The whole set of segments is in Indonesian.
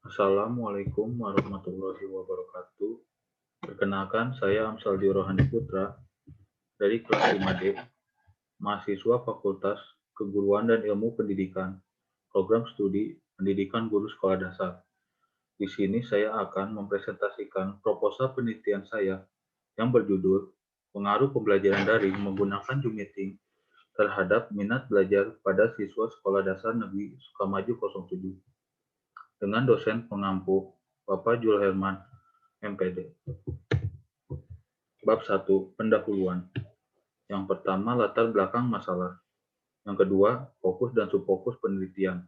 Assalamualaikum warahmatullahi wabarakatuh. Perkenalkan, saya Amsaldi Rohani Putra dari kelas 5D, mahasiswa Fakultas Keguruan dan Ilmu Pendidikan, program studi Pendidikan Guru Sekolah Dasar. Di sini saya akan mempresentasikan proposal penelitian saya yang berjudul Pengaruh Pembelajaran Daring Menggunakan Zoom Meeting terhadap minat belajar pada siswa Sekolah Dasar Negeri Sukamaju 07 dengan dosen pengampu Bapak Jul Herman, MPD. Bab 1. Pendahuluan. Yang pertama, latar belakang masalah. Yang kedua, fokus dan subfokus penelitian.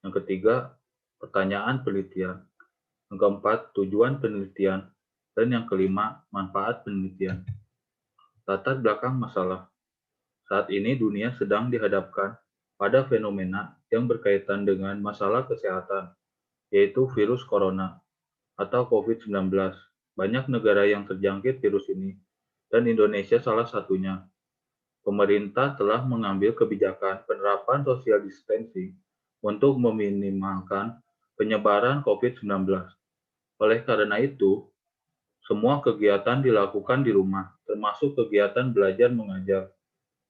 Yang ketiga, pertanyaan penelitian. Yang keempat, tujuan penelitian. Dan yang kelima, manfaat penelitian. Latar belakang masalah. Saat ini dunia sedang dihadapkan pada fenomena yang berkaitan dengan masalah kesehatan, yaitu virus corona atau COVID-19. Banyak negara yang terjangkit virus ini, dan Indonesia salah satunya. Pemerintah telah mengambil kebijakan penerapan social distancing untuk meminimalkan penyebaran COVID-19. Oleh karena itu, semua kegiatan dilakukan di rumah, termasuk kegiatan belajar mengajar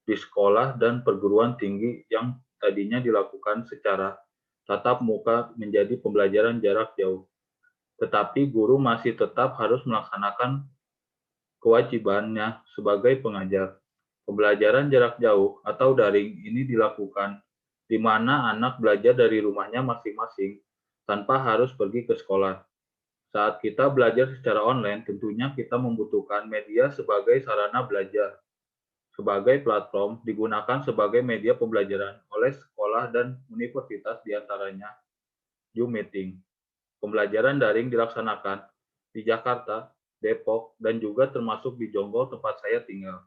di sekolah dan perguruan tinggi yang tadinya dilakukan secara tatap muka menjadi pembelajaran jarak jauh. Tetapi guru masih tetap harus melaksanakan kewajibannya sebagai pengajar. Pembelajaran jarak jauh atau daring ini dilakukan di mana anak belajar dari rumahnya masing-masing tanpa harus pergi ke sekolah. Saat kita belajar secara online, tentunya kita membutuhkan media sebagai sarana belajar. Sebagai platform digunakan sebagai media pembelajaran oleh sekolah dan universitas diantaranya Zoom Meeting. Pembelajaran daring dilaksanakan di Jakarta, Depok, dan juga termasuk di Jonggol tempat saya tinggal.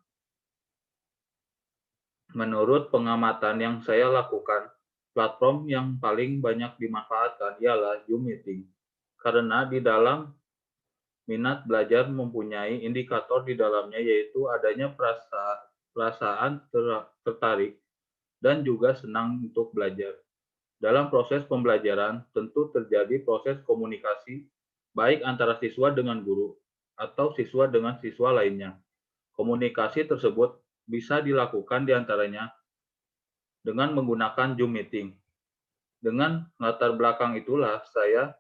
Menurut pengamatan yang saya lakukan, platform yang paling banyak dimanfaatkan ialah Zoom Meeting. Karena di dalam minat belajar mempunyai indikator di dalamnya yaitu adanya perasaan tertarik dan juga senang untuk belajar. Dalam proses pembelajaran tentu terjadi proses komunikasi baik antara siswa dengan guru atau siswa dengan siswa lainnya. Komunikasi tersebut bisa dilakukan diantaranya dengan menggunakan Zoom Meeting. Dengan latar belakang itulah saya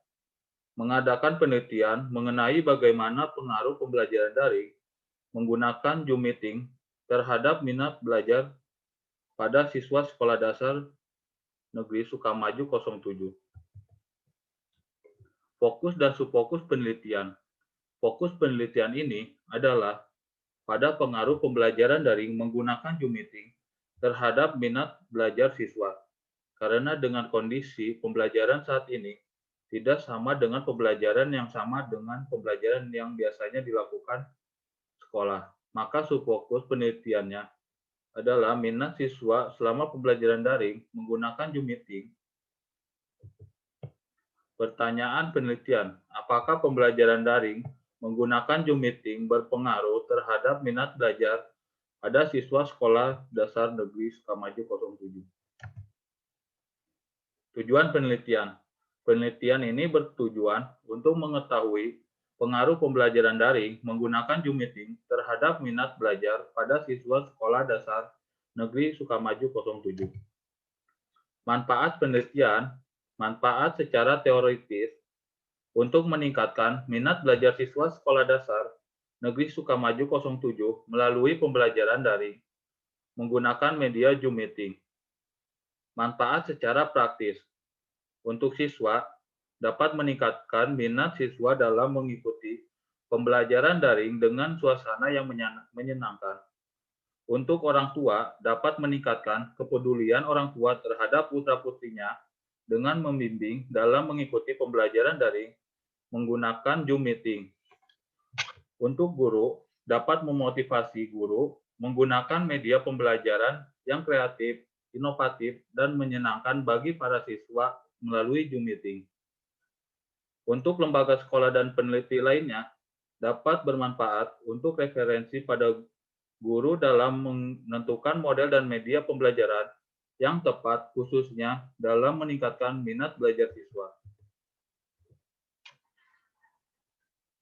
mengadakan penelitian mengenai bagaimana pengaruh pembelajaran daring menggunakan Zoom Meeting terhadap minat belajar pada siswa Sekolah Dasar Negeri Sukamaju 07. Fokus dan subfokus penelitian. Fokus penelitian ini adalah pada pengaruh pembelajaran daring menggunakan Zoom Meeting terhadap minat belajar siswa. Karena dengan kondisi pembelajaran saat ini tidak sama dengan pembelajaran yang sama dengan pembelajaran yang biasanya dilakukan sekolah. Maka subfokus penelitiannya adalah minat siswa selama pembelajaran daring menggunakan Zoom Meeting. Pertanyaan penelitian, apakah pembelajaran daring menggunakan Zoom Meeting berpengaruh terhadap minat belajar pada siswa Sekolah Dasar Negeri Sukamaju 07? Tujuan penelitian. Penelitian ini bertujuan untuk mengetahui pengaruh pembelajaran daring menggunakan Zoom Meeting terhadap minat belajar pada siswa Sekolah Dasar Negeri Sukamaju 07. Manfaat penelitian. Manfaat secara teoritis untuk meningkatkan minat belajar siswa Sekolah Dasar Negeri Sukamaju 07 melalui pembelajaran daring menggunakan media Zoom Meeting. Manfaat secara praktis untuk siswa dapat meningkatkan minat siswa dalam mengikuti pembelajaran daring dengan suasana yang menyenangkan. Untuk orang tua dapat meningkatkan kepedulian orang tua terhadap putra-putrinya dengan membimbing dalam mengikuti pembelajaran daring menggunakan Zoom Meeting. Untuk guru, dapat memotivasi guru menggunakan media pembelajaran yang kreatif, inovatif, dan menyenangkan bagi para siswa melalui Zoom Meeting. Untuk lembaga sekolah dan peneliti lainnya, dapat bermanfaat untuk referensi pada guru dalam menentukan model dan media pembelajaran yang tepat khususnya dalam meningkatkan minat belajar siswa.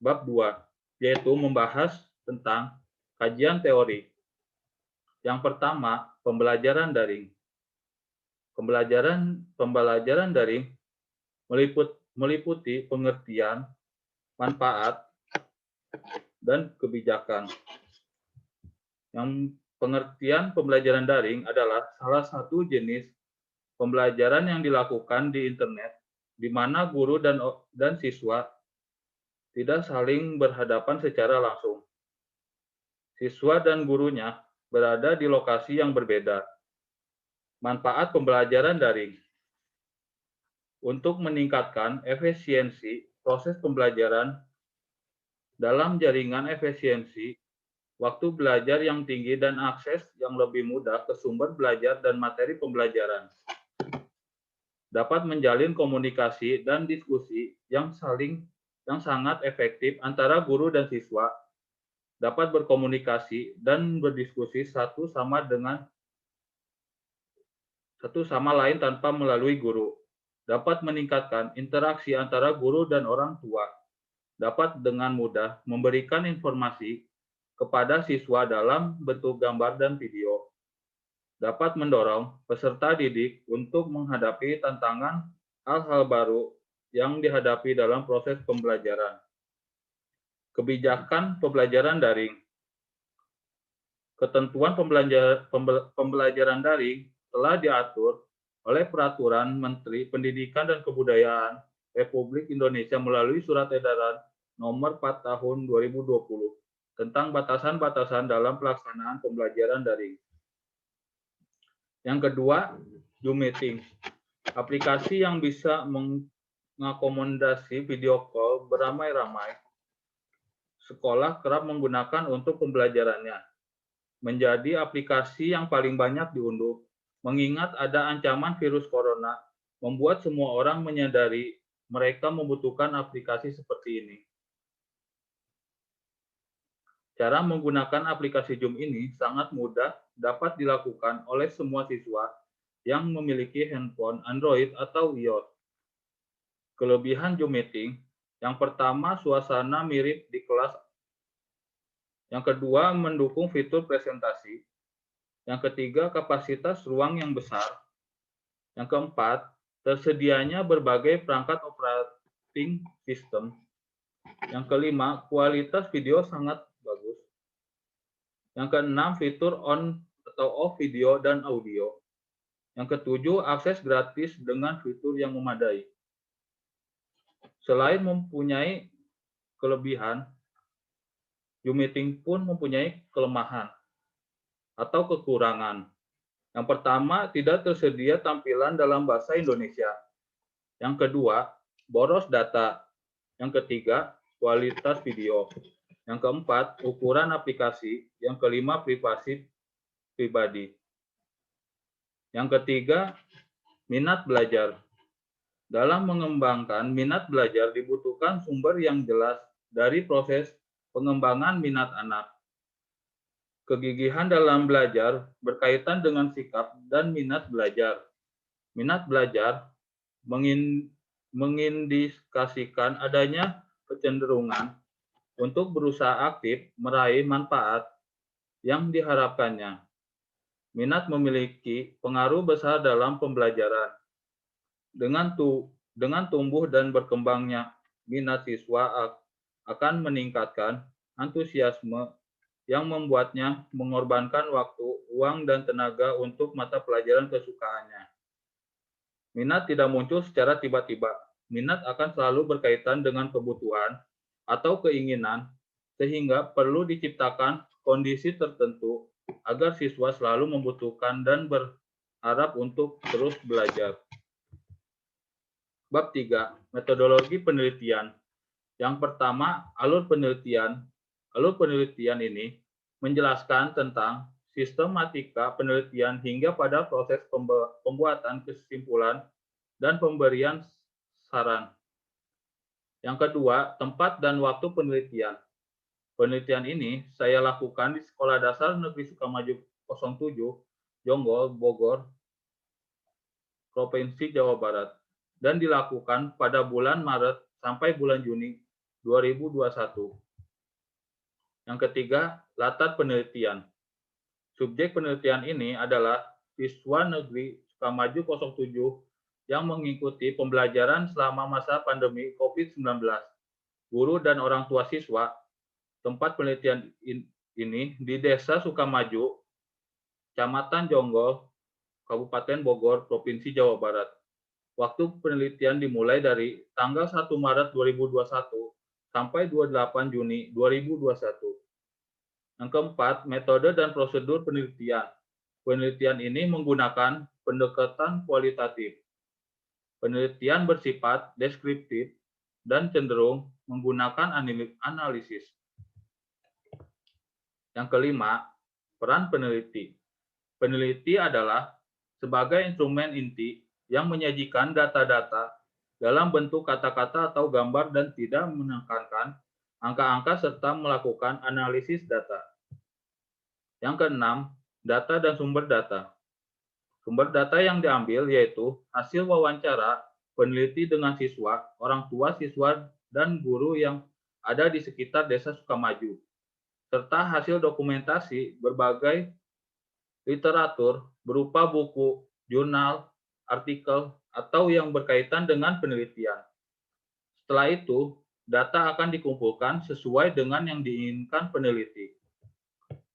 Bab 2, yaitu membahas tentang kajian teori. Yang pertama, pembelajaran daring. Pembelajaran daring meliputi pengertian, manfaat, dan kebijakan. Yang pengertian pembelajaran daring adalah salah satu jenis pembelajaran yang dilakukan di internet, di mana guru dan siswa tidak saling berhadapan secara langsung. Siswa dan gurunya berada di lokasi yang berbeda. Manfaat pembelajaran daring untuk meningkatkan efisiensi proses pembelajaran dalam jaringan efisiensi, waktu belajar yang tinggi dan akses yang lebih mudah ke sumber belajar dan materi pembelajaran. Dapat menjalin komunikasi dan diskusi yang sangat efektif antara guru dan siswa, dapat berkomunikasi dan berdiskusi satu sama lain tanpa melalui guru, dapat meningkatkan interaksi antara guru dan orang tua, dapat dengan mudah memberikan informasi kepada siswa dalam bentuk gambar dan video, dapat mendorong peserta didik untuk menghadapi tantangan hal-hal baru yang dihadapi dalam proses pembelajaran. Kebijakan pembelajaran daring. Ketentuan pembelajaran daring telah diatur oleh Peraturan Menteri Pendidikan dan Kebudayaan Republik Indonesia melalui Surat Edaran Nomor 4 Tahun 2020 tentang batasan-batasan dalam pelaksanaan pembelajaran daring. Yang kedua, Zoom Meeting. Aplikasi yang bisa mengakomodasi video call beramai-ramai. Sekolah kerap menggunakan untuk pembelajarannya. Menjadi aplikasi yang paling banyak diunduh, mengingat ada ancaman virus corona, membuat semua orang menyadari mereka membutuhkan aplikasi seperti ini. Cara menggunakan aplikasi Zoom ini sangat mudah dapat dilakukan oleh semua siswa yang memiliki handphone Android atau iOS. Kelebihan Zoom Meeting, yang pertama suasana mirip di kelas. Yang kedua, mendukung fitur presentasi. Yang ketiga, kapasitas ruang yang besar. Yang keempat, tersedianya berbagai perangkat operating system. Yang kelima, kualitas video sangat bagus. Yang keenam, fitur on atau off video dan audio. Yang ketujuh, akses gratis dengan fitur yang memadai. Selain mempunyai kelebihan, Zoom Meeting pun mempunyai kelemahan atau kekurangan. Yang pertama, tidak tersedia tampilan dalam bahasa Indonesia. Yang kedua, boros data. Yang ketiga, kualitas video. Yang keempat, ukuran aplikasi. Yang kelima, privasi pribadi. Yang ketiga, minat belajar. Dalam mengembangkan minat belajar dibutuhkan sumber yang jelas dari proses pengembangan minat anak. Kegigihan dalam belajar berkaitan dengan sikap dan minat belajar. Minat belajar mengindikasikan adanya kecenderungan untuk berusaha aktif meraih manfaat yang diharapkannya. Minat memiliki pengaruh besar dalam pembelajaran. Dengan tumbuh dan berkembangnya minat siswa akan meningkatkan antusiasme yang membuatnya mengorbankan waktu, uang, dan tenaga untuk mata pelajaran kesukaannya. Minat tidak muncul secara tiba-tiba. Minat akan selalu berkaitan dengan kebutuhan atau keinginan, sehingga perlu diciptakan kondisi tertentu agar siswa selalu membutuhkan dan berharap untuk terus belajar. Bab 3, metodologi penelitian. Yang pertama, alur penelitian. Alur penelitian ini menjelaskan tentang sistematika penelitian hingga pada proses pembuatan kesimpulan dan pemberian saran. Yang kedua, tempat dan waktu penelitian. Penelitian ini saya lakukan di Sekolah Dasar Negeri Sukamaju 07, Jonggol, Bogor, Provinsi Jawa Barat, dan dilakukan pada bulan Maret sampai bulan Juni 2021. Yang ketiga, latar penelitian. Subjek penelitian ini adalah siswa negeri Sukamaju 07 yang mengikuti pembelajaran selama masa pandemi COVID-19. Guru dan orang tua siswa. Tempat penelitian ini di Desa Sukamaju, Kecamatan Jonggol, Kabupaten Bogor, Provinsi Jawa Barat. Waktu penelitian dimulai dari tanggal 1 Maret 2021 sampai 28 Juni 2021. Yang keempat, metode dan prosedur penelitian. Penelitian ini menggunakan pendekatan kualitatif. Penelitian bersifat deskriptif dan cenderung menggunakan analisis. Yang kelima, peran peneliti. Peneliti adalah sebagai instrumen inti yang menyajikan data-data dalam bentuk kata-kata atau gambar dan tidak menekankan angka-angka serta melakukan analisis data. Yang keenam, data dan sumber data. Sumber data yang diambil yaitu hasil wawancara peneliti dengan siswa, orang tua siswa, dan guru yang ada di sekitar Desa Sukamaju, serta hasil dokumentasi berbagai literatur berupa buku, jurnal, artikel, atau yang berkaitan dengan penelitian. Setelah itu, data akan dikumpulkan sesuai dengan yang diinginkan peneliti.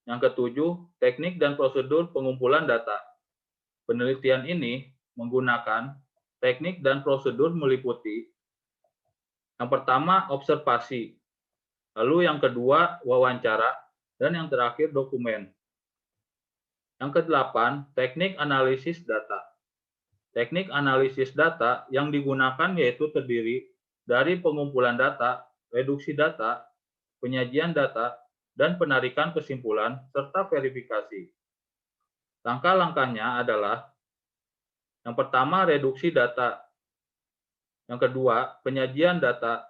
Yang ketujuh, teknik dan prosedur pengumpulan data. Penelitian ini menggunakan teknik dan prosedur meliputi yang pertama, observasi. Lalu yang kedua, wawancara. Dan yang terakhir, dokumen. Yang kedelapan, teknik analisis data. Teknik analisis data yang digunakan yaitu terdiri dari pengumpulan data, reduksi data, penyajian data, dan penarikan kesimpulan, serta verifikasi. Langkah-langkahnya adalah yang pertama, reduksi data. Yang kedua, penyajian data.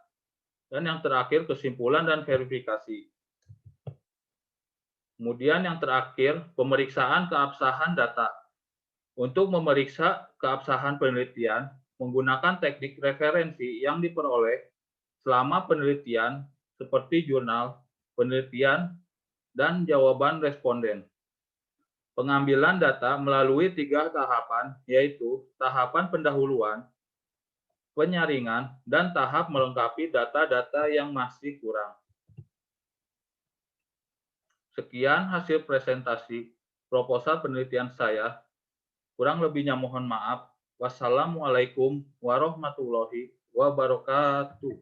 Dan yang terakhir, kesimpulan dan verifikasi. Kemudian yang terakhir, pemeriksaan keabsahan data. Untuk memeriksa keabsahan penelitian, menggunakan teknik referensi yang diperoleh selama penelitian seperti jurnal, penelitian, dan jawaban responden. Pengambilan data melalui 3 tahapan, yaitu tahapan pendahuluan, penyaringan, dan tahap melengkapi data-data yang masih kurang. Sekian hasil presentasi proposal penelitian saya. Kurang lebihnya mohon maaf. Wassalamualaikum warahmatullahi wabarakatuh.